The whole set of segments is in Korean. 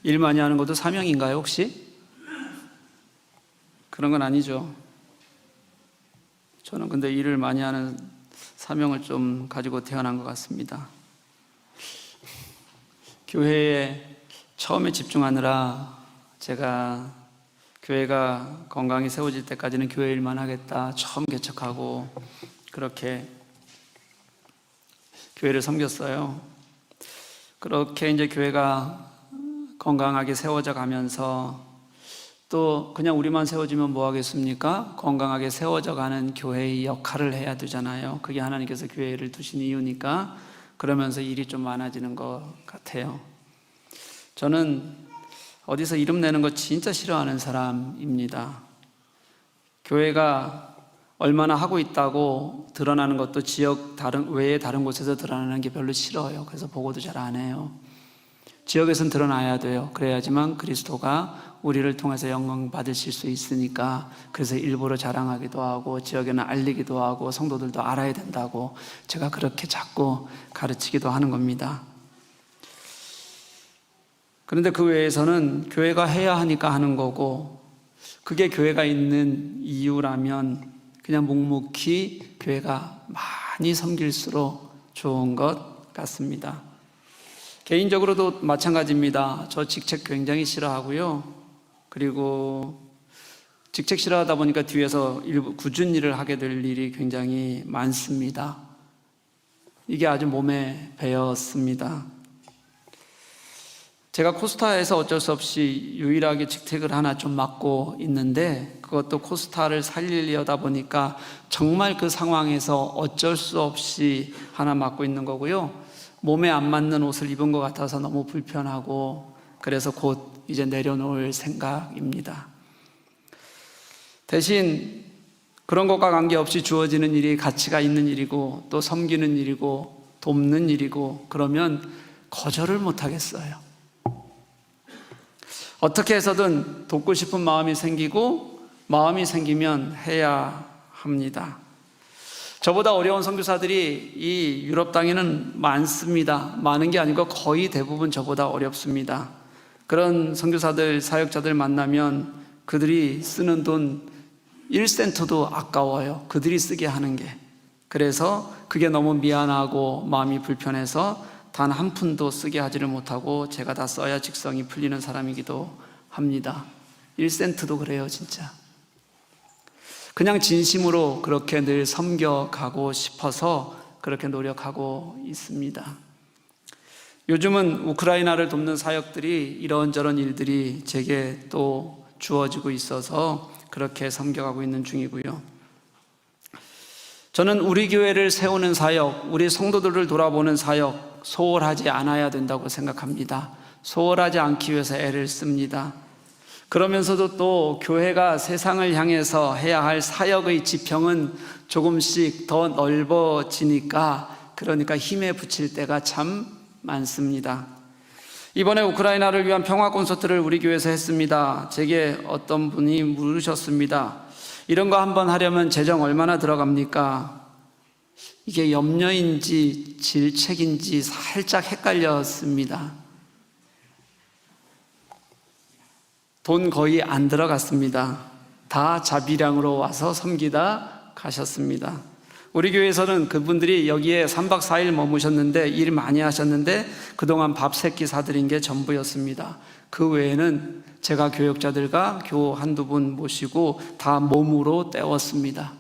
일 많이 하는 것도 사명인가요, 혹시? 그런 건 아니죠. 저는 근데 일을 많이 하는 사명을 좀 가지고 태어난 것 같습니다. 교회에 처음에 집중하느라 제가 교회가 건강히 세워질 때까지는 교회 일만 하겠다 처음 개척하고 그렇게 교회를 섬겼어요. 그렇게 이제 교회가 건강하게 세워져 가면서 또 그냥 우리만 세워지면 뭐 하겠습니까? 건강하게 세워져 가는 교회의 역할을 해야 되잖아요. 그게 하나님께서 교회를 두신 이유니까. 그러면서 일이 좀 많아지는 것 같아요. 저는 어디서 이름 내는 거 진짜 싫어하는 사람입니다. 교회가 얼마나 하고 있다고 드러나는 것도 지역 외에 다른 곳에서 드러나는 게 별로 싫어요. 그래서 보고도 잘 안 해요. 지역에서는 드러나야 돼요. 그래야지만 그리스도가 우리를 통해서 영광 받으실 수 있으니까. 그래서 일부러 자랑하기도 하고 지역에는 알리기도 하고 성도들도 알아야 된다고 제가 그렇게 자꾸 가르치기도 하는 겁니다. 그런데 그 외에서는 교회가 해야 하니까 하는 거고, 그게 교회가 있는 이유라면 그냥 묵묵히 교회가 많이 섬길수록 좋은 것 같습니다. 개인적으로도 마찬가지입니다. 저 직책 굉장히 싫어하고요. 그리고 직책 싫어하다 보니까 뒤에서 일부 굳은 일을 하게 될 일이 굉장히 많습니다. 이게 아주 몸에 배었습니다. 제가 코스타에서 어쩔 수 없이 유일하게 직책을 하나 좀 맡고 있는데, 그것도 코스타를 살리려다 보니까 정말 그 상황에서 어쩔 수 없이 하나 맡고 있는 거고요. 몸에 안 맞는 옷을 입은 것 같아서 너무 불편하고, 그래서 곧 이제 내려놓을 생각입니다. 대신 그런 것과 관계없이 주어지는 일이 가치가 있는 일이고 또 섬기는 일이고 돕는 일이고 그러면 거절을 못 하겠어요. 어떻게 해서든 돕고 싶은 마음이 생기고 마음이 생기면 해야 합니다. 저보다 어려운 선교사들이 이 유럽 땅에는 많습니다. 많은 게 아니고 거의 대부분 저보다 어렵습니다. 그런 선교사들, 사역자들 만나면 그들이 쓰는 돈 1센트도 아까워요. 그들이 쓰게 하는 게. 그래서 그게 너무 미안하고 마음이 불편해서 단 한 푼도 쓰게 하지를 못하고 제가 다 써야 직성이 풀리는 사람이기도 합니다. 1센트도 그래요, 진짜. 그냥 진심으로 그렇게 늘 섬겨가고 싶어서 그렇게 노력하고 있습니다. 요즘은 우크라이나를 돕는 사역들이 이런저런 일들이 제게 또 주어지고 있어서 그렇게 섬겨가고 있는 중이고요. 저는 우리 교회를 세우는 사역, 우리 성도들을 돌아보는 사역 소홀하지 않아야 된다고 생각합니다. 소홀하지 않기 위해서 애를 씁니다. 그러면서도 또 교회가 세상을 향해서 해야 할 사역의 지평은 조금씩 더 넓어지니까, 그러니까 힘에 붙일 때가 참 많습니다. 이번에 우크라이나를 위한 평화 콘서트를 우리 교회에서 했습니다. 제게 어떤 분이 물으셨습니다. 이런 거 한번 하려면 재정 얼마나 들어갑니까? 이게 염려인지 질책인지 살짝 헷갈렸습니다. 돈 거의 안 들어갔습니다. 다 자비량으로 와서 섬기다 가셨습니다. 우리 교회에서는 그분들이 여기에 3박 4일 머무셨는데 일 많이 하셨는데 그동안 밥 3끼 사드린 게 전부였습니다. 그 외에는 제가 교역자들과 교 한두 분 모시고 다 몸으로 때웠습니다.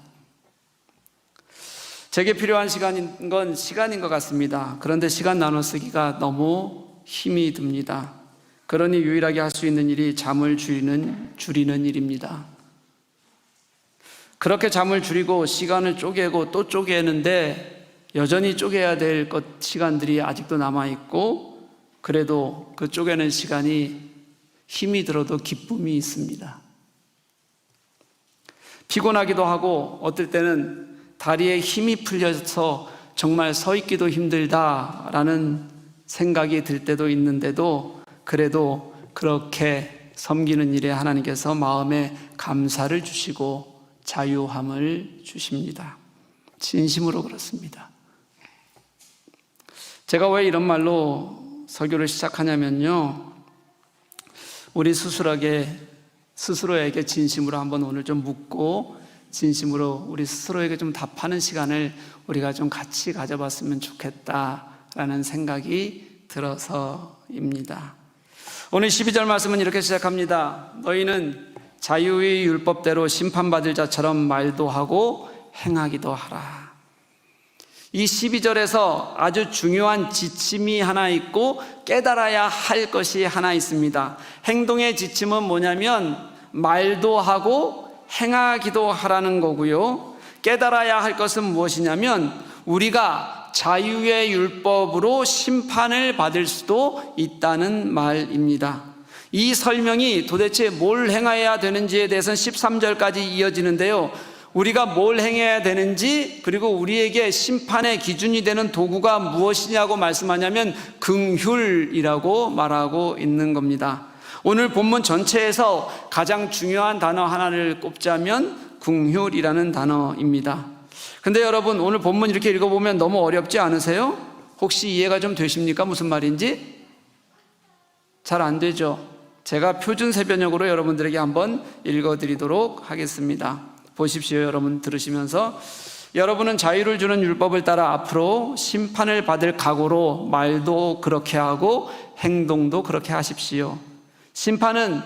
제게 필요한 시간인 건 시간인 것 같습니다. 그런데 시간 나눠 쓰기가 너무 힘이 듭니다. 그러니 유일하게 할 수 있는 일이 잠을 줄이는 일입니다. 그렇게 잠을 줄이고 시간을 쪼개고 또 쪼개는데 여전히 쪼개야 될 시간들이 아직도 남아있고, 그래도 그 쪼개는 시간이 힘이 들어도 기쁨이 있습니다. 피곤하기도 하고 어떨 때는 다리에 힘이 풀려서 정말 서 있기도 힘들다라는 생각이 들 때도 있는데도, 그래도 그렇게 섬기는 일에 하나님께서 마음에 감사를 주시고 자유함을 주십니다. 진심으로 그렇습니다. 제가 왜 이런 말로 설교를 시작하냐면요, 우리 스스로에게 진심으로 한번 오늘 좀 묻고 진심으로 우리 스스로에게 좀 답하는 시간을 우리가 좀 같이 가져봤으면 좋겠다라는 생각이 들어서입니다. 오늘 12절 말씀은 이렇게 시작합니다. 너희는 자유의 율법대로 심판받을 자처럼 말도 하고 행하기도 하라. 이 12절에서 아주 중요한 지침이 하나 있고 깨달아야 할 것이 하나 있습니다. 행동의 지침은 뭐냐면 말도 하고 행하기도 하라는 거고요. 깨달아야 할 것은 무엇이냐면 우리가 자유의 율법으로 심판을 받을 수도 있다는 말입니다. 이 설명이 도대체 뭘 행해야 되는지에 대해서는 13절까지 이어지는데요. 우리가 뭘 행해야 되는지, 그리고 우리에게 심판의 기준이 되는 도구가 무엇이냐고 말씀하냐면 긍휼이라고 말하고 있는 겁니다. 오늘 본문 전체에서 가장 중요한 단어 하나를 꼽자면 긍휼이라는 단어입니다. 근데 여러분, 오늘 본문 이렇게 읽어보면 너무 어렵지 않으세요? 혹시 이해가 좀 되십니까? 무슨 말인지? 잘 안 되죠? 제가 표준 세변역으로 여러분들에게 한번 읽어드리도록 하겠습니다. 보십시오. 여러분 들으시면서, 여러분은 자유를 주는 율법을 따라 앞으로 심판을 받을 각오로 말도 그렇게 하고 행동도 그렇게 하십시오. 심판은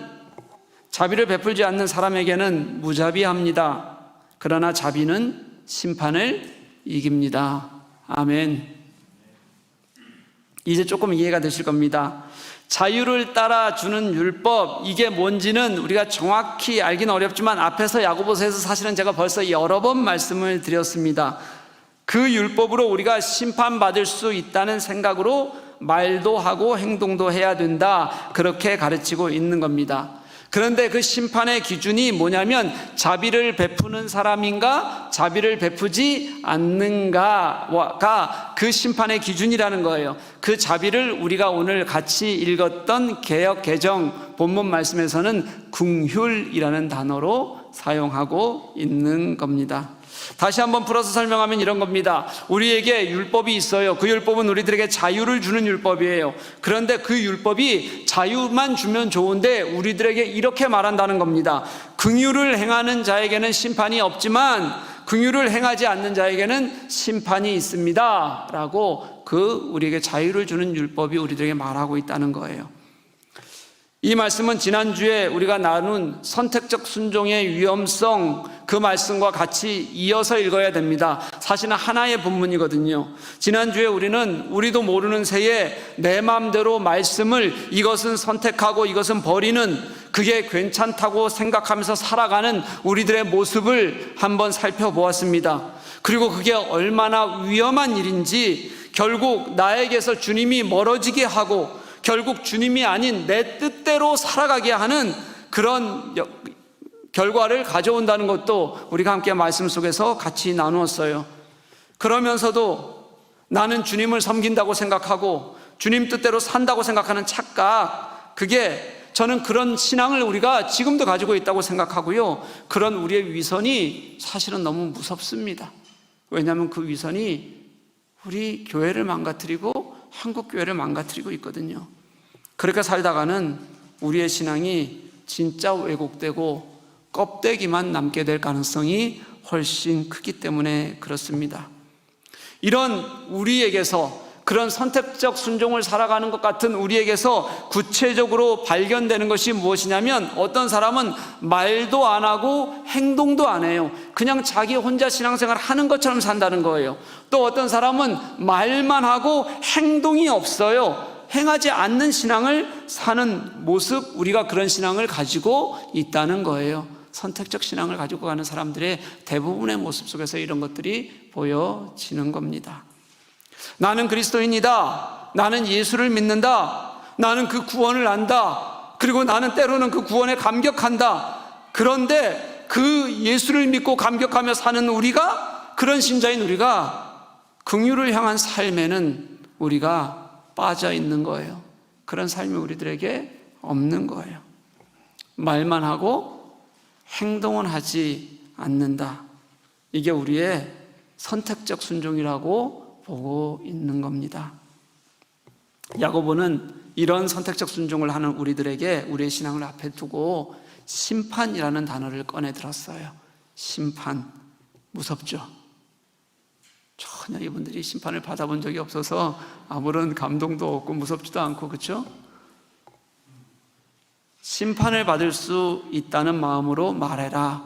자비를 베풀지 않는 사람에게는 무자비합니다. 그러나 자비는 심판을 이깁니다. 아멘. 이제 조금 이해가 되실 겁니다. 자유를 따라 주는 율법, 이게 뭔지는 우리가 정확히 알기는 어렵지만 앞에서 야고보서에서 사실은 제가 벌써 여러 번 말씀을 드렸습니다. 그 율법으로 우리가 심판받을 수 있다는 생각으로 말도 하고 행동도 해야 된다, 그렇게 가르치고 있는 겁니다. 그런데 그 심판의 기준이 뭐냐면 자비를 베푸는 사람인가 자비를 베푸지 않는가가 그 심판의 기준이라는 거예요. 그 자비를 우리가 오늘 같이 읽었던 개역 개정 본문 말씀에서는 긍휼이라는 단어로 사용하고 있는 겁니다. 다시 한번 풀어서 설명하면 이런 겁니다. 우리에게 율법이 있어요. 그 율법은 우리들에게 자유를 주는 율법이에요. 그런데 그 율법이 자유만 주면 좋은데 우리들에게 이렇게 말한다는 겁니다. 긍휼을 행하는 자에게는 심판이 없지만 긍휼을 행하지 않는 자에게는 심판이 있습니다 라고 우리에게 자유를 주는 율법이 우리들에게 말하고 있다는 거예요. 이 말씀은 지난주에 우리가 나눈 선택적 순종의 위험성, 그 말씀과 같이 이어서 읽어야 됩니다. 사실은 하나의 본문이거든요. 지난주에 우리도 모르는 새에 내 마음대로 말씀을 이것은 선택하고 이것은 버리는, 그게 괜찮다고 생각하면서 살아가는 우리들의 모습을 한번 살펴보았습니다. 그리고 그게 얼마나 위험한 일인지, 결국 나에게서 주님이 멀어지게 하고 결국 주님이 아닌 내 뜻대로 살아가게 하는 그런 결과를 가져온다는 것도 우리가 함께 말씀 속에서 같이 나누었어요. 그러면서도 나는 주님을 섬긴다고 생각하고 주님 뜻대로 산다고 생각하는 착각, 그게 저는 그런 신앙을 우리가 지금도 가지고 있다고 생각하고요. 그런 우리의 위선이 사실은 너무 무섭습니다. 왜냐하면 그 위선이 우리 교회를 망가뜨리고 한국교회를 망가뜨리고 있거든요. 그렇게 살다가는 우리의 신앙이 진짜 왜곡되고 껍데기만 남게 될 가능성이 훨씬 크기 때문에 그렇습니다. 이런 우리에게서, 그런 선택적 순종을 살아가는 것 같은 우리에게서 구체적으로 발견되는 것이 무엇이냐면, 어떤 사람은 말도 안 하고 행동도 안 해요. 그냥 자기 혼자 신앙생활 하는 것처럼 산다는 거예요. 또 어떤 사람은 말만 하고 행동이 없어요. 행하지 않는 신앙을 사는 모습, 우리가 그런 신앙을 가지고 있다는 거예요. 선택적 신앙을 가지고 가는 사람들의 대부분의 모습 속에서 이런 것들이 보여지는 겁니다. 나는 그리스도인이다. 나는 예수를 믿는다. 나는 그 구원을 안다. 그리고 나는 때로는 그 구원에 감격한다. 그런데 그 예수를 믿고 감격하며 사는 우리가, 그런 신자인 우리가 긍휼을 향한 삶에는 우리가 빠져 있는 거예요. 그런 삶이 우리들에게 없는 거예요. 말만 하고 행동은 하지 않는다. 이게 우리의 선택적 순종이라고 보고 있는 겁니다. 야고보는 이런 선택적 순종을 하는 우리들에게 우리의 신앙을 앞에 두고 심판이라는 단어를 꺼내 들었어요. 심판. 무섭죠? 전혀 이분들이 심판을 받아본 적이 없어서 아무런 감동도 없고 무섭지도 않고, 그렇죠? 심판을 받을 수 있다는 마음으로 말해라,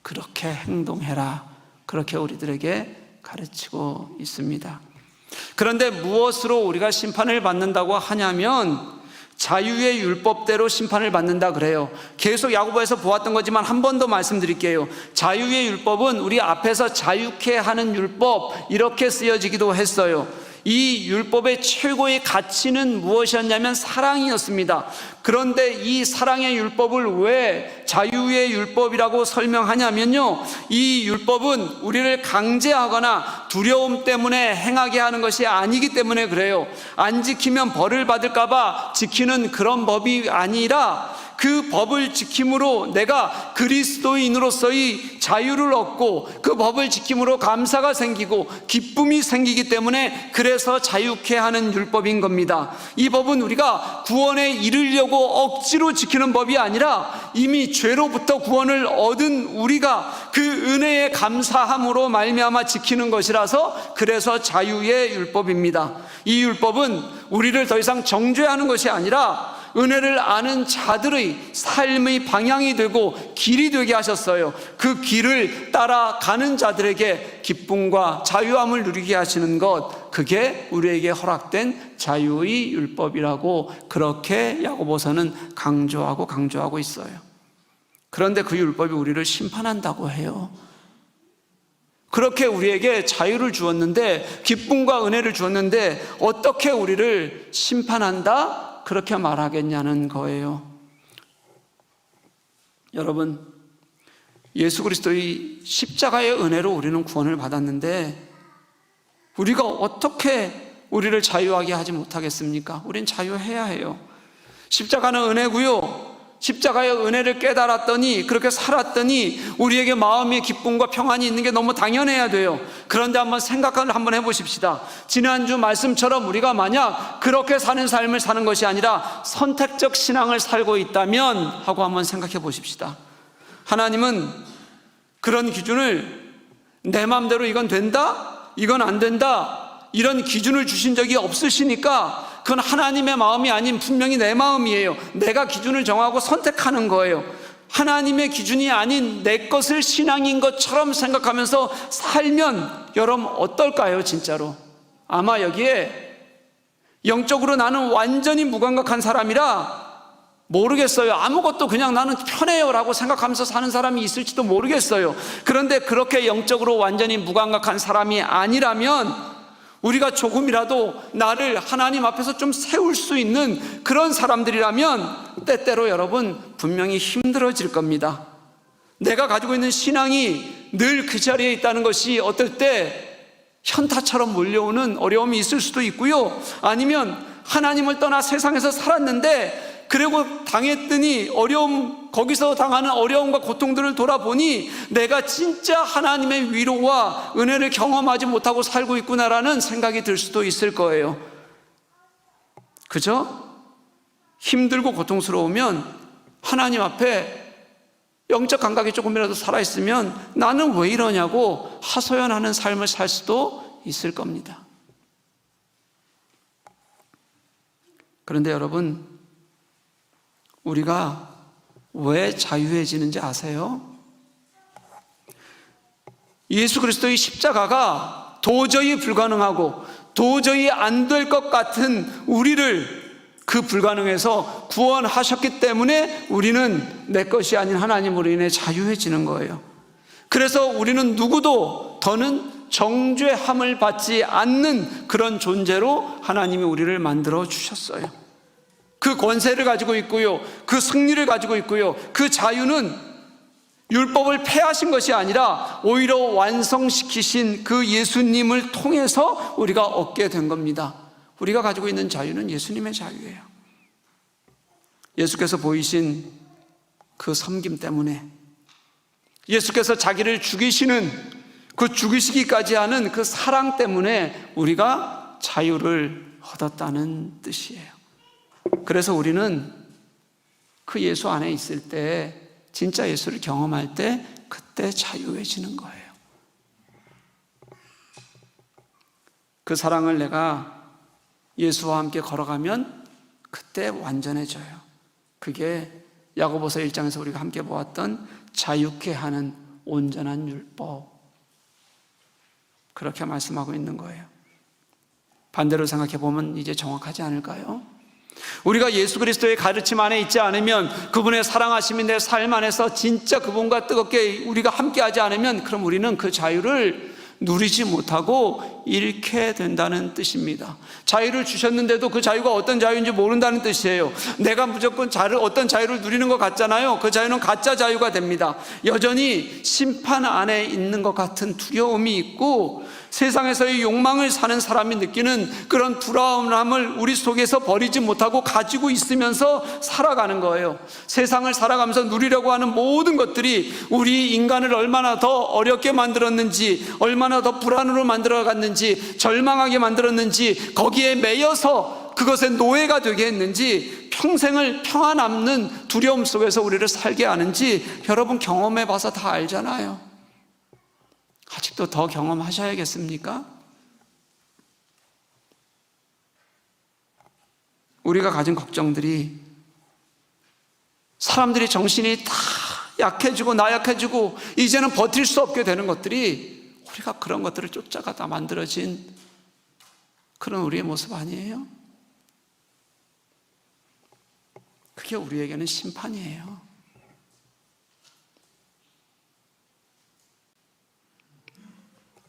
그렇게 행동해라, 그렇게 우리들에게 가르치고 있습니다. 그런데 무엇으로 우리가 심판을 받는다고 하냐면 자유의 율법대로 심판을 받는다 그래요. 계속 야고보에서 보았던 거지만 한 번 더 말씀드릴게요. 자유의 율법은 우리 앞에서 자유케 하는 율법, 이렇게 쓰여지기도 했어요. 이 율법의 최고의 가치는 무엇이었냐면 사랑이었습니다. 그런데 이 사랑의 율법을 왜 자유의 율법이라고 설명하냐면요, 이 율법은 우리를 강제하거나 두려움 때문에 행하게 하는 것이 아니기 때문에 그래요. 안 지키면 벌을 받을까 봐 지키는 그런 법이 아니라 그 법을 지킴으로 내가 그리스도인으로서의 자유를 얻고 그 법을 지킴으로 감사가 생기고 기쁨이 생기기 때문에 그래서 자유케 하는 율법인 겁니다. 이 법은 우리가 구원에 이르려고 억지로 지키는 법이 아니라 이미 죄로부터 구원을 얻은 우리가 그 은혜에 감사함으로 말미암아 지키는 것이라서 그래서 자유의 율법입니다. 이 율법은 우리를 더 이상 정죄하는 것이 아니라 은혜를 아는 자들의 삶의 방향이 되고 길이 되게 하셨어요. 그 길을 따라가는 자들에게 기쁨과 자유함을 누리게 하시는 것, 그게 우리에게 허락된 자유의 율법이라고 그렇게 야고보서는 강조하고 있어요. 그런데 그 율법이 우리를 심판한다고 해요. 그렇게 우리에게 자유를 주었는데, 기쁨과 은혜를 주었는데 어떻게 우리를 심판한다? 그렇게 말하겠냐는 거예요. 여러분, 예수 그리스도의 십자가의 은혜로 우리는 구원을 받았는데 우리가 어떻게 우리를 자유하게 하지 못하겠습니까? 우린 자유해야 해요. 십자가는 은혜고요, 십자가의 은혜를 깨달았더니, 그렇게 살았더니 우리에게 마음의 기쁨과 평안이 있는 게 너무 당연해야 돼요. 그런데 생각을 한번 해보십시다. 지난주 말씀처럼 우리가 만약 그렇게 사는 삶을 사는 것이 아니라 선택적 신앙을 살고 있다면 하고 한번 생각해 보십시다. 하나님은 그런 기준을 내 마음대로 이건 된다, 이건 안 된다, 이런 기준을 주신 적이 없으시니까 그건 하나님의 마음이 아닌 분명히 내 마음이에요. 내가 기준을 정하고 선택하는 거예요. 하나님의 기준이 아닌 내 것을 신앙인 것처럼 생각하면서 살면 여러분 어떨까요? 진짜로 아마 여기에 영적으로 나는 완전히 무감각한 사람이라 모르겠어요. 아무것도 그냥 나는 편해요 라고 생각하면서 사는 사람이 있을지도 모르겠어요. 그런데 그렇게 영적으로 완전히 무감각한 사람이 아니라면 우리가 조금이라도 나를 하나님 앞에서 좀 세울 수 있는 그런 사람들이라면 때때로 여러분 분명히 힘들어질 겁니다. 내가 가지고 있는 신앙이 늘 그 자리에 있다는 것이 어떨 때 현타처럼 몰려오는 어려움이 있을 수도 있고요, 아니면 하나님을 떠나 세상에서 살았는데 그리고 당했더니 거기서 당하는 어려움과 고통들을 돌아보니 내가 진짜 하나님의 위로와 은혜를 경험하지 못하고 살고 있구나라는 생각이 들 수도 있을 거예요. 그죠? 힘들고 고통스러우면 하나님 앞에 영적 감각이 조금이라도 살아있으면 나는 왜 이러냐고 하소연하는 삶을 살 수도 있을 겁니다. 그런데 여러분, 우리가 왜 자유해지는지 아세요? 예수 그리스도의 십자가가 도저히 불가능하고 도저히 안 될 것 같은 우리를 그 불가능에서 구원하셨기 때문에 우리는 내 것이 아닌 하나님으로 인해 자유해지는 거예요. 그래서 우리는 누구도 더는 정죄함을 받지 않는 그런 존재로 하나님이 우리를 만들어 주셨어요. 그 권세를 가지고 있고요, 그 승리를 가지고 있고요, 그 자유는 율법을 폐하신 것이 아니라 오히려 완성시키신 그 예수님을 통해서 우리가 얻게 된 겁니다. 우리가 가지고 있는 자유는 예수님의 자유예요. 예수께서 보이신 그 섬김 때문에, 예수께서 자기를 죽이시는 그 죽이시기까지 하는 그 사랑 때문에 우리가 자유를 얻었다는 뜻이에요. 그래서 우리는 그 예수 안에 있을 때, 진짜 예수를 경험할 때 그때 자유해지는 거예요. 그 사랑을 내가 예수와 함께 걸어가면 그때 완전해져요. 그게 야고보서 1장에서 우리가 함께 보았던 자유케 하는 온전한 율법, 그렇게 말씀하고 있는 거예요. 반대로 생각해 보면 이제 정확하지 않을까요? 우리가 예수 그리스도의 가르침 안에 있지 않으면, 그분의 사랑하심이 내 삶 안에서 진짜 그분과 뜨겁게 우리가 함께하지 않으면, 그럼 우리는 그 자유를 누리지 못하고 잃게 된다는 뜻입니다. 자유를 주셨는데도 그 자유가 어떤 자유인지 모른다는 뜻이에요. 내가 무조건 어떤 자유를 누리는 것 같잖아요. 그 자유는 가짜 자유가 됩니다. 여전히 심판 안에 있는 것 같은 두려움이 있고, 세상에서의 욕망을 사는 사람이 느끼는 그런 불안함을 우리 속에서 버리지 못하고 가지고 있으면서 살아가는 거예요. 세상을 살아가면서 누리려고 하는 모든 것들이 우리 인간을 얼마나 더 어렵게 만들었는지, 얼마나 더 불안으로 만들어갔는지, 절망하게 만들었는지, 거기에 매여서 그것의 노예가 되게 했는지, 평생을 평안 없는 두려움 속에서 우리를 살게 하는지 여러분 경험해 봐서 다 알잖아요. 아직도 더 경험하셔야겠습니까? 우리가 가진 걱정들이, 사람들이 정신이 다 약해지고 나약해지고 이제는 버틸 수 없게 되는 것들이, 우리가 그런 것들을 쫓아가다 만들어진 그런 우리의 모습 아니에요? 그게 우리에게는 심판이에요.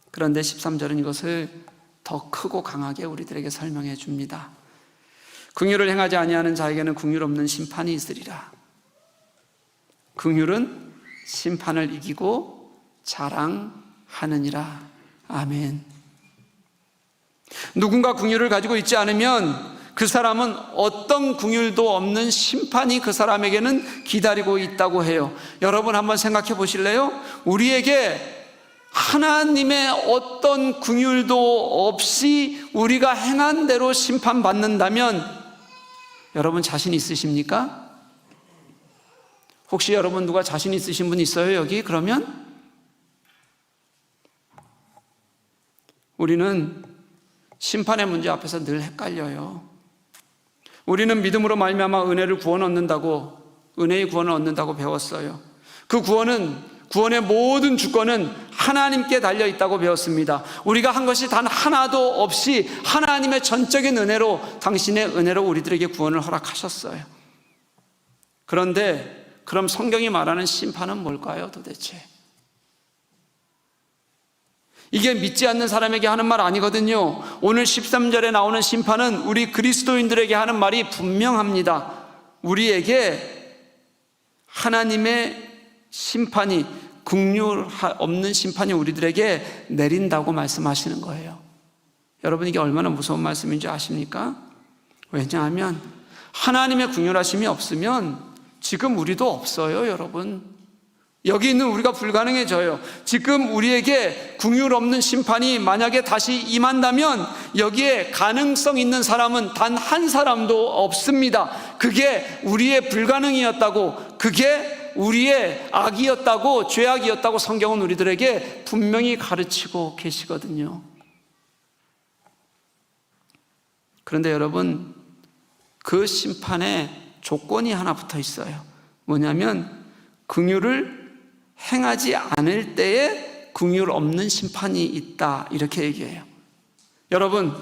그런데 13절은 이것을 더 크고 강하게 우리들에게 설명해 줍니다. 긍휼을 행하지 아니하는 자에게는 긍휼 없는 심판이 있으리라. 긍휼은 심판을 이기고 자랑하느니라. 아멘. 누군가 긍휼을 가지고 있지 않으면 그 사람은 어떤 긍휼도 없는 심판이 그 사람에게는 기다리고 있다고 해요. 여러분 한번 생각해 보실래요? 우리에게 하나님의 어떤 긍휼도 없이 우리가 행한 대로 심판받는다면 여러분 자신 있으십니까? 혹시 여러분 누가 자신 있으신 분 있어요 여기? 그러면 우리는 심판의 문제 앞에서 늘 헷갈려요. 우리는 믿음으로 말미암아 은혜를 구원 얻는다고, 은혜의 구원을 얻는다고 배웠어요. 그 구원의 모든 주권은 하나님께 달려있다고 배웠습니다. 우리가 한 것이 단 하나도 없이 하나님의 전적인 은혜로, 당신의 은혜로 우리들에게 구원을 허락하셨어요. 그런데 그럼 성경이 말하는 심판은 뭘까요 도대체? 이게 믿지 않는 사람에게 하는 말 아니거든요. 오늘 13절에 나오는 심판은 우리 그리스도인들에게 하는 말이 분명합니다. 우리에게 하나님의 심판이, 긍휼 없는 심판이 우리들에게 내린다고 말씀하시는 거예요. 여러분 이게 얼마나 무서운 말씀인지 아십니까? 왜냐하면 하나님의 긍휼하심이 없으면 지금 우리도 없어요. 여러분 여기 있는 우리가 불가능해져요. 지금 우리에게 긍휼 없는 심판이 만약에 다시 임한다면 여기에 가능성 있는 사람은 단 한 사람도 없습니다. 그게 우리의 불가능이었다고, 그게 우리의 악이었다고, 죄악이었다고 성경은 우리들에게 분명히 가르치고 계시거든요. 그런데 여러분 그 심판에 조건이 하나 붙어 있어요. 뭐냐면 긍휼을 행하지 않을 때에 긍휼 없는 심판이 있다, 이렇게 얘기해요. 여러분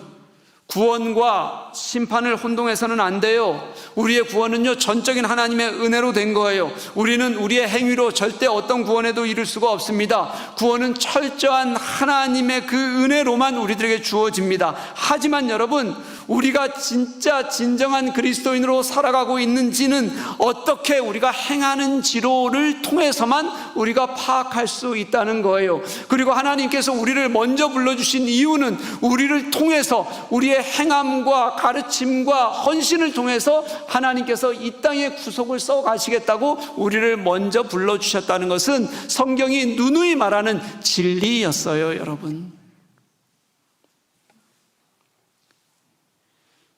구원과 심판을 혼동해서는 안 돼요. 우리의 구원은요 전적인 하나님의 은혜로 된 거예요. 우리는 우리의 행위로 절대 어떤 구원에도 이를 수가 없습니다. 구원은 철저한 하나님의 그 은혜로만 우리들에게 주어집니다. 하지만 여러분 우리가 진짜 진정한 그리스도인으로 살아가고 있는지는 어떻게 우리가 행하는지로를 통해서만 우리가 파악할 수 있다는 거예요. 그리고 하나님께서 우리를 먼저 불러주신 이유는 우리를 통해서, 우리의 행함과 가르침과 헌신을 통해서 하나님께서 이 땅에 구속을 써 가시겠다고 우리를 먼저 불러주셨다는 것은 성경이 누누이 말하는 진리였어요. 여러분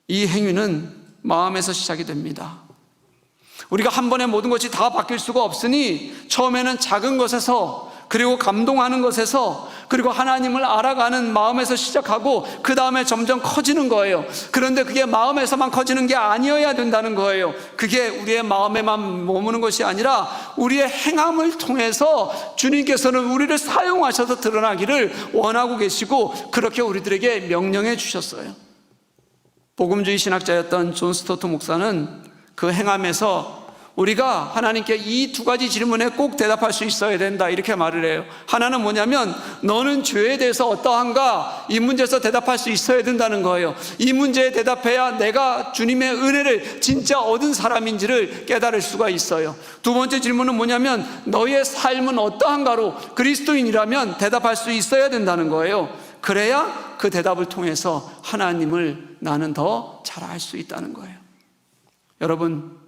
이 행위는 마음에서 시작이 됩니다. 우리가 한 번에 모든 것이 다 바뀔 수가 없으니 처음에는 작은 것에서, 그리고 감동하는 것에서, 그리고 하나님을 알아가는 마음에서 시작하고 그 다음에 점점 커지는 거예요. 그런데 그게 마음에서만 커지는 게 아니어야 된다는 거예요. 그게 우리의 마음에만 머무는 것이 아니라 우리의 행함을 통해서 주님께서는 우리를 사용하셔서 드러나기를 원하고 계시고, 그렇게 우리들에게 명령해 주셨어요. 복음주의 신학자였던 존 스토트 목사는 그 행함에서 우리가 하나님께 이 두 가지 질문에 꼭 대답할 수 있어야 된다, 이렇게 말을 해요. 하나는 뭐냐면, 너는 죄에 대해서 어떠한가? 이 문제에서 대답할 수 있어야 된다는 거예요. 이 문제에 대답해야 내가 주님의 은혜를 진짜 얻은 사람인지를 깨달을 수가 있어요. 두 번째 질문은 뭐냐면, 너의 삶은 어떠한가로 그리스도인이라면 대답할 수 있어야 된다는 거예요. 그래야 그 대답을 통해서 하나님을 나는 더 잘 알 수 있다는 거예요. 여러분,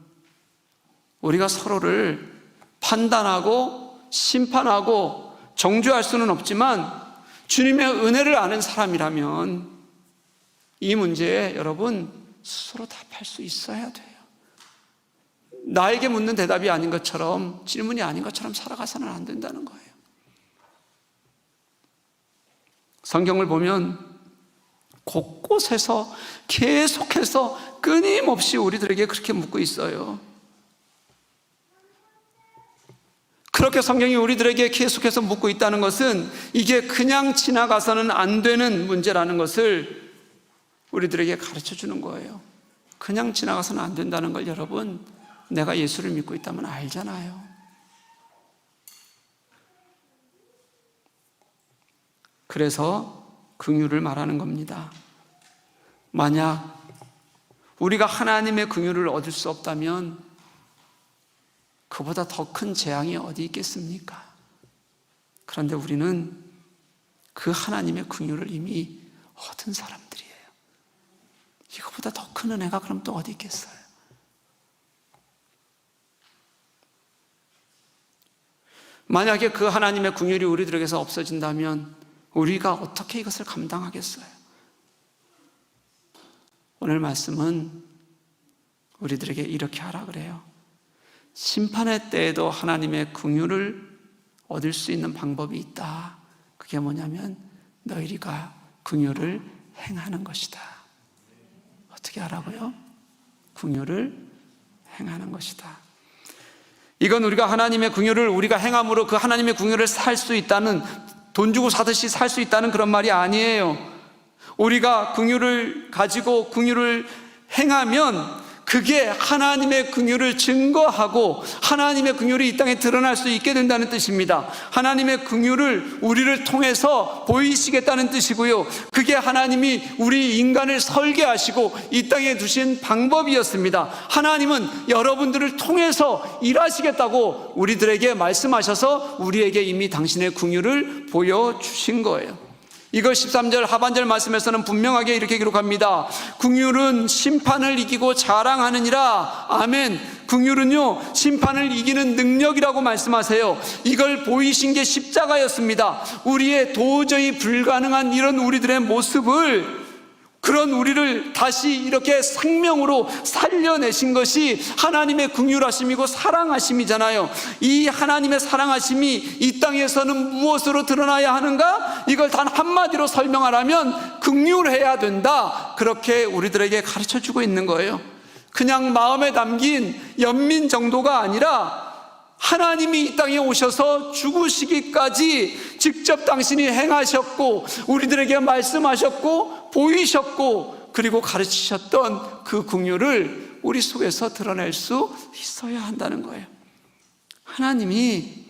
우리가 서로를 판단하고 심판하고 정죄할 수는 없지만 주님의 은혜를 아는 사람이라면 이 문제에 여러분 스스로 답할 수 있어야 돼요. 나에게 묻는 대답이 아닌 것처럼, 질문이 아닌 것처럼 살아가서는 안 된다는 거예요. 성경을 보면 곳곳에서 계속해서 끊임없이 우리들에게 그렇게 묻고 있어요. 그렇게 성경이 우리들에게 계속해서 묻고 있다는 것은 이게 그냥 지나가서는 안 되는 문제라는 것을 우리들에게 가르쳐 주는 거예요. 그냥 지나가서는 안 된다는 걸 여러분, 내가 예수를 믿고 있다면 알잖아요. 그래서 긍휼을 말하는 겁니다. 만약 우리가 하나님의 긍휼을 얻을 수 없다면 그보다 더 큰 재앙이 어디 있겠습니까? 그런데 우리는 그 하나님의 긍휼을 이미 얻은 사람들이에요. 이거보다 더 큰 은혜가 그럼 또 어디 있겠어요? 만약에 그 하나님의 긍휼이 우리들에게서 없어진다면 우리가 어떻게 이것을 감당하겠어요? 오늘 말씀은 우리들에게 이렇게 하라 그래요. 심판의 때에도 하나님의 긍휼을 얻을 수 있는 방법이 있다. 그게 뭐냐면 너희가 긍휼을 행하는 것이다. 어떻게 하라고요? 긍휼을 행하는 것이다. 이건 우리가 하나님의 긍휼을 우리가 행함으로 그 하나님의 긍휼을 살 수 있다는, 돈 주고 사듯이 살 수 있다는 그런 말이 아니에요. 우리가 긍휼을 가지고 긍휼을 행하면 그게 하나님의 긍휼을 증거하고 하나님의 긍휼이 이 땅에 드러날 수 있게 된다는 뜻입니다. 하나님의 긍휼을 우리를 통해서 보이시겠다는 뜻이고요. 그게 하나님이 우리 인간을 설계하시고 이 땅에 두신 방법이었습니다. 하나님은 여러분들을 통해서 일하시겠다고 우리들에게 말씀하셔서 우리에게 이미 당신의 긍휼을 보여주신 거예요. 이걸 13절 하반절 말씀에서는 분명하게 이렇게 기록합니다. 긍휼은 심판을 이기고 자랑하느니라. 아멘. 긍휼은요, 심판을 이기는 능력이라고 말씀하세요. 이걸 보이신 게 십자가였습니다. 우리의 도저히 불가능한 이런 우리들의 모습을, 그런 우리를 다시 이렇게 생명으로 살려내신 것이 하나님의 긍휼하심이고 사랑하심이잖아요. 이 하나님의 사랑하심이 이 땅에서는 무엇으로 드러나야 하는가? 이걸 단 한마디로 설명하라면 긍휼해야 된다. 그렇게 우리들에게 가르쳐주고 있는 거예요. 그냥 마음에 담긴 연민 정도가 아니라 하나님이 이 땅에 오셔서 죽으시기까지 직접 당신이 행하셨고 우리들에게 말씀하셨고 보이셨고 그리고 가르치셨던 그 긍휼을 우리 속에서 드러낼 수 있어야 한다는 거예요. 하나님이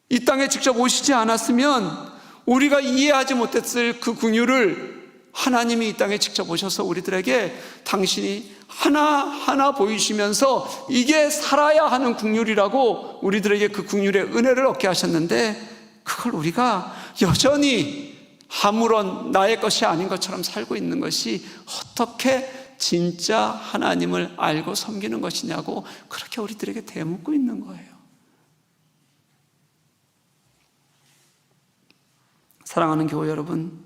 이 땅에 직접 오시지 않았으면 우리가 이해하지 못했을 그 긍휼을 하나님이 이 땅에 직접 오셔서 우리들에게 당신이 하나하나 보이시면서 이게 살아야 하는 긍휼이라고 우리들에게 그 긍휼의 은혜를 얻게 하셨는데, 그걸 우리가 여전히 아무런 나의 것이 아닌 것처럼 살고 있는 것이 어떻게 진짜 하나님을 알고 섬기는 것이냐고 그렇게 우리들에게 대묻고 있는 거예요. 사랑하는 교회 여러분,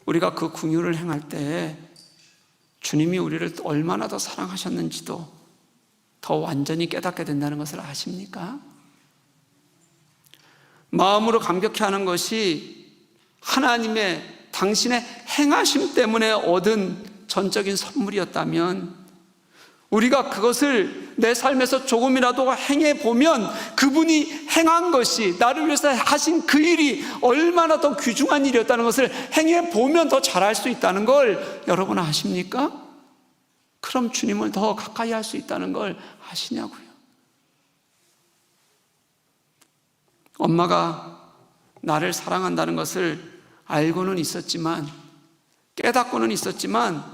우리가 그 긍휼을 행할 때 주님이 우리를 얼마나 더 사랑하셨는지도 더 완전히 깨닫게 된다는 것을 아십니까? 마음으로 감격해 하는 것이 하나님의 당신의 행하심 때문에 얻은 전적인 선물이었다면, 우리가 그것을 내 삶에서 조금이라도 행해보면 그분이 행한 것이, 나를 위해서 하신 그 일이 얼마나 더 귀중한 일이었다는 것을 행해보면 더 잘할 수 있다는 걸 여러분 아십니까? 그럼 주님을 더 가까이 할 수 있다는 걸 아시냐고요. 엄마가 나를 사랑한다는 것을 알고는 있었지만, 깨닫고는 있었지만,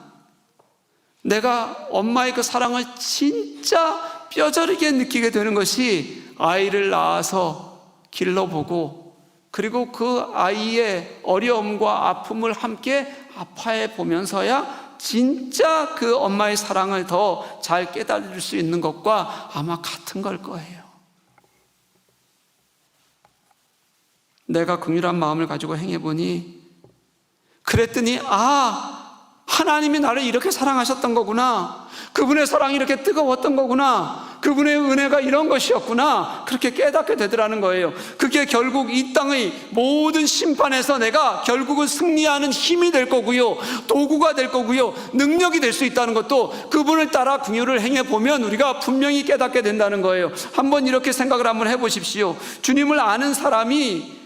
내가 엄마의 그 사랑을 진짜 뼈저리게 느끼게 되는 것이 아이를 낳아서 길러보고, 그리고 그 아이의 어려움과 아픔을 함께 아파해 보면서야 진짜 그 엄마의 사랑을 더 잘 깨달을 수 있는 것과 아마 같은 걸 거예요. 내가 긍휼한 마음을 가지고 행해보니, 그랬더니 하나님이 나를 이렇게 사랑하셨던 거구나, 그분의 사랑이 이렇게 뜨거웠던 거구나, 그분의 은혜가 이런 것이었구나, 그렇게 깨닫게 되더라는 거예요. 그게 결국 이 땅의 모든 심판에서 내가 결국은 승리하는 힘이 될 거고요, 도구가 될 거고요, 능력이 될 수 있다는 것도 그분을 따라 긍휼을 행해보면 우리가 분명히 깨닫게 된다는 거예요. 한번 이렇게 생각을 한번 해보십시오. 주님을 아는 사람이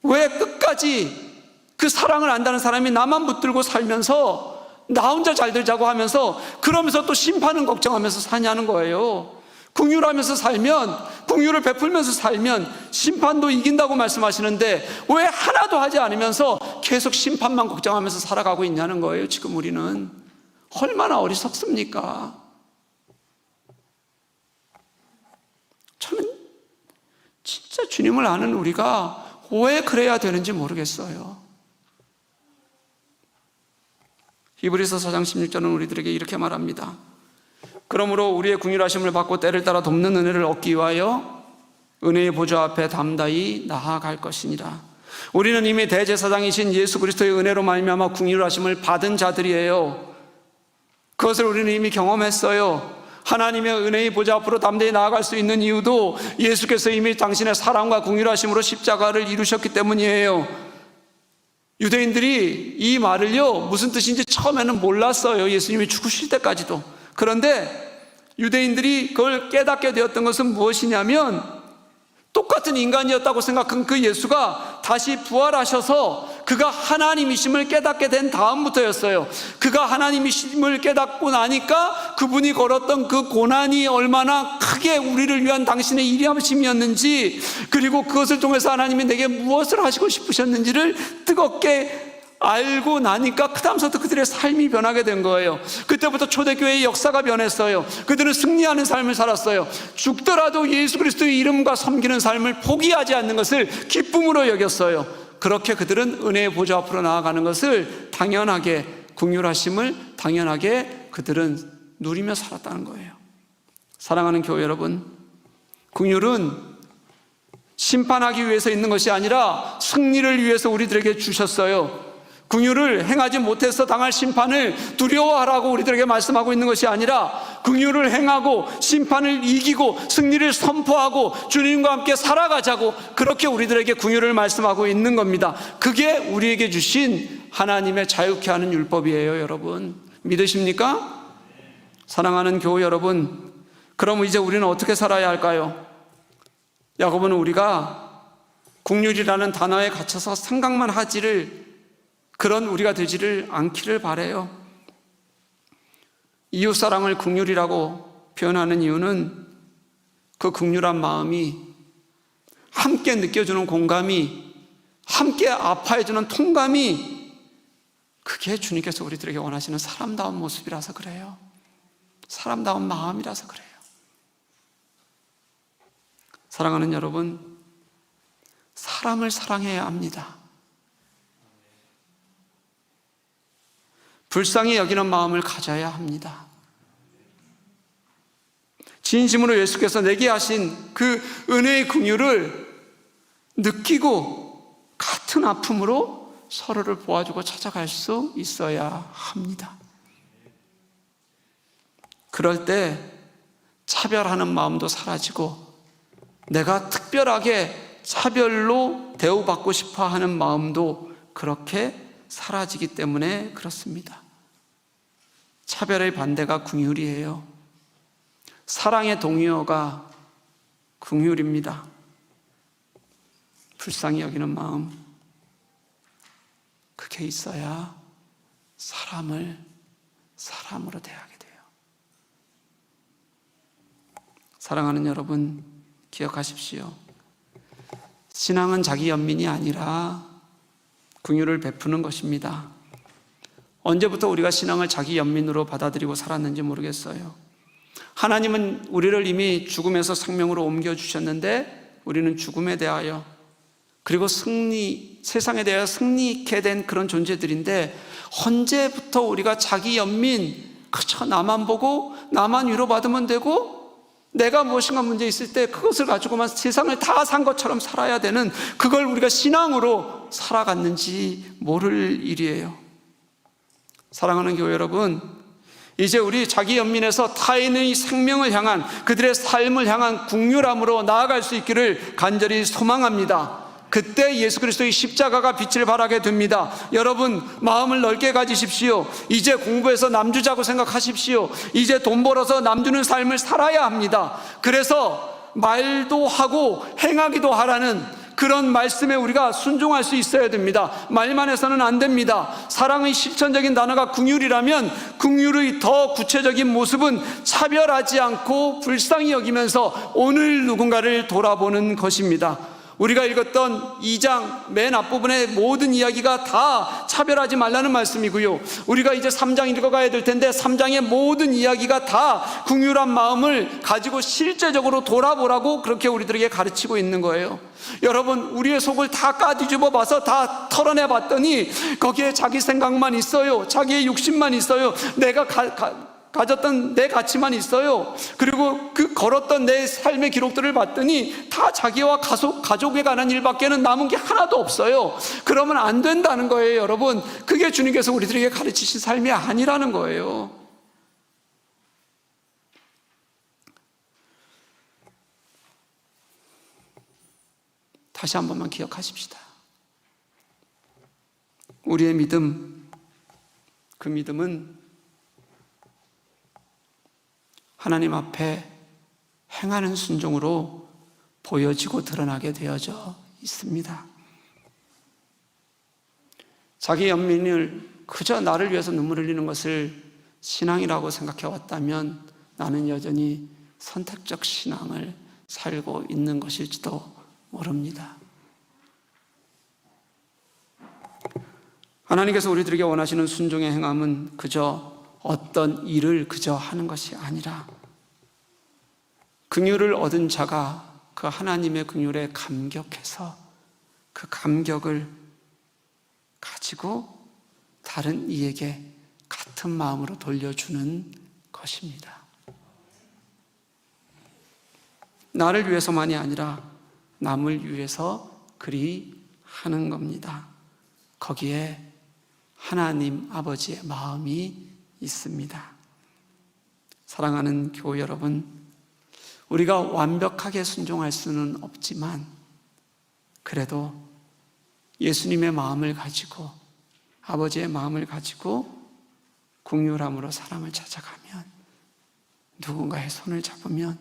왜 끝까지, 그 사랑을 안다는 사람이 나만 붙들고 살면서 나 혼자 잘 되자고 하면서, 그러면서 또 심판은 걱정하면서 사냐는 거예요. 긍휼하면서 살면, 긍휼을 베풀면서 살면 심판도 이긴다고 말씀하시는데 왜 하나도 하지 않으면서 계속 심판만 걱정하면서 살아가고 있냐는 거예요. 지금 우리는 얼마나 어리석습니까? 저는 진짜 주님을 아는 우리가 왜 그래야 되는지 모르겠어요. 히브리서 4장 16절은 우리들에게 이렇게 말합니다. 그러므로 우리의 긍휼하심을 받고 때를 따라 돕는 은혜를 얻기 위하여 은혜의 보좌 앞에 담다히 나아갈 것이니라. 우리는 이미 대제사장이신 예수 그리스도의 은혜로 말미암아 긍휼하심을 받은 자들이에요. 그것을 우리는 이미 경험했어요. 하나님의 은혜의 보좌 앞으로 담대히 나아갈 수 있는 이유도 예수께서 이미 당신의 사랑과 긍휼하심으로 십자가를 이루셨기 때문이에요. 유대인들이 이 말을요, 무슨 뜻인지 처음에는 몰랐어요. 예수님이 죽으실 때까지도. 그런데 유대인들이 그걸 깨닫게 되었던 것은 무엇이냐면, 똑같은 인간이었다고 생각한 그 예수가 다시 부활하셔서 그가 하나님이심을 깨닫게 된 다음부터였어요. 그가 하나님이심을 깨닫고 나니까 그분이 걸었던 그 고난이 얼마나 크게 우리를 위한 당신의 일하심이었는지, 그리고 그것을 통해서 하나님이 내게 무엇을 하시고 싶으셨는지를 뜨겁게 알고 나니까 그 다음부터 그들의 삶이 변하게 된 거예요. 그때부터 초대교회의 역사가 변했어요. 그들은 승리하는 삶을 살았어요. 죽더라도 예수 그리스도의 이름과 섬기는 삶을 포기하지 않는 것을 기쁨으로 여겼어요. 그렇게 그들은 은혜의 보좌 앞으로 나아가는 것을 당연하게, 긍휼하심을 당연하게 그들은 누리며 살았다는 거예요. 사랑하는 교회 여러분, 긍휼은 심판하기 위해서 있는 것이 아니라 승리를 위해서 우리들에게 주셨어요. 긍휼을 행하지 못해서 당할 심판을 두려워하라고 우리들에게 말씀하고 있는 것이 아니라, 긍휼을 행하고 심판을 이기고 승리를 선포하고 주님과 함께 살아가자고, 그렇게 우리들에게 긍휼을 말씀하고 있는 겁니다. 그게 우리에게 주신 하나님의 자유케 하는 율법이에요. 여러분 믿으십니까? 사랑하는 교회 여러분, 그럼 이제 우리는 어떻게 살아야 할까요? 야고보는 우리가 긍휼이라는 단어에 갇혀서 생각만 하지를, 그런 우리가 되지를 않기를 바라요. 이웃사랑을 긍휼이라고 표현하는 이유는 그 긍휼한 마음이, 함께 느껴주는 공감이, 함께 아파해주는 통감이, 그게 주님께서 우리들에게 원하시는 사람다운 모습이라서 그래요. 사람다운 마음이라서 그래요. 사랑하는 여러분, 사람을 사랑해야 합니다. 불쌍히 여기는 마음을 가져야 합니다. 진심으로 예수께서 내게 하신 그 은혜의 긍휼을 느끼고 같은 아픔으로 서로를 보아주고 찾아갈 수 있어야 합니다. 그럴 때 차별하는 마음도 사라지고 내가 특별하게 차별로 대우받고 싶어 하는 마음도 그렇게 사라지기 때문에 그렇습니다. 차별의 반대가 긍휼이에요. 사랑의 동의어가 긍휼입니다. 불쌍히 여기는 마음, 그게 있어야 사람을 사람으로 대하게 돼요. 사랑하는 여러분, 기억하십시오. 신앙은 자기 연민이 아니라 긍휼을 베푸는 것입니다. 언제부터 우리가 신앙을 자기 연민으로 받아들이고 살았는지 모르겠어요. 하나님은 우리를 이미 죽음에서 생명으로 옮겨주셨는데 우리는 죽음에 대하여 그리고 세상에 대하여 승리케 된 그런 존재들인데 언제부터 우리가 자기 연민, 그저 나만 보고 나만 위로받으면 되고 내가 무엇인가 문제 있을 때 그것을 가지고만 세상을 다 산 것처럼 살아야 되는, 그걸 우리가 신앙으로 살아갔는지 모를 일이에요. 사랑하는 교회 여러분, 이제 우리 자기 연민에서 타인의 생명을 향한, 그들의 삶을 향한 긍휼함으로 나아갈 수 있기를 간절히 소망합니다. 그때 예수 그리스도의 십자가가 빛을 발하게 됩니다. 여러분, 마음을 넓게 가지십시오. 이제 공부해서 남주자고 생각하십시오. 이제 돈 벌어서 남주는 삶을 살아야 합니다. 그래서 말도 하고 행하기도 하라는 그런 말씀에 우리가 순종할 수 있어야 됩니다. 말만 해서는 안 됩니다. 사랑의 실천적인 단어가 긍휼이라면 긍휼의 더 구체적인 모습은 차별하지 않고 불쌍히 여기면서 오늘 누군가를 돌아보는 것입니다. 우리가 읽었던 2장 맨 앞부분의 모든 이야기가 다 차별하지 말라는 말씀이고요, 우리가 이제 3장 읽어가야 될 텐데 3장의 모든 이야기가 다 긍휼한 마음을 가지고 실제적으로 돌아보라고 그렇게 우리들에게 가르치고 있는 거예요. 여러분, 우리의 속을 다 까뒤집어 봐서 다 털어내 봤더니 거기에 자기 생각만 있어요. 자기의 욕심만 있어요. 내가 가졌던 내 가치만 있어요. 그리고 그 걸었던 내 삶의 기록들을 봤더니 다 자기와 가족에 관한 일밖에는 남은 게 하나도 없어요. 그러면 안 된다는 거예요. 여러분, 그게 주님께서 우리들에게 가르치신 삶이 아니라는 거예요. 다시 한 번만 기억하십시다. 우리의 믿음, 그 믿음은 하나님 앞에 행하는 순종으로 보여지고 드러나게 되어져 있습니다. 자기 연민을 그저 나를 위해서 눈물 흘리는 것을 신앙이라고 생각해 왔다면 나는 여전히 선택적 신앙을 살고 있는 것일지도 모릅니다. 하나님께서 우리들에게 원하시는 순종의 행함은 그저 어떤 일을 그저 하는 것이 아니라 긍휼을 얻은 자가 그 하나님의 긍휼에 감격해서 그 감격을 가지고 다른 이에게 같은 마음으로 돌려주는 것입니다. 나를 위해서만이 아니라 남을 위해서 그리 하는 겁니다. 거기에 하나님 아버지의 마음이 있습니다. 사랑하는 교회 여러분, 우리가 완벽하게 순종할 수는 없지만 그래도 예수님의 마음을 가지고, 아버지의 마음을 가지고 긍휼함으로 사람을 찾아가면, 누군가의 손을 잡으면,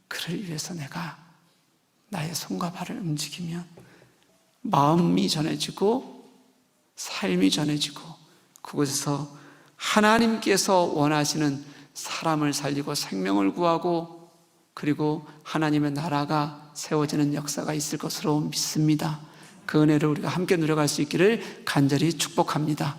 그를 위해서 내가 나의 손과 발을 움직이면 마음이 전해지고 삶이 전해지고 그곳에서 하나님께서 원하시는 사람을 살리고 생명을 구하고 그리고 하나님의 나라가 세워지는 역사가 있을 것으로 믿습니다. 그 은혜를 우리가 함께 누려갈 수 있기를 간절히 축복합니다.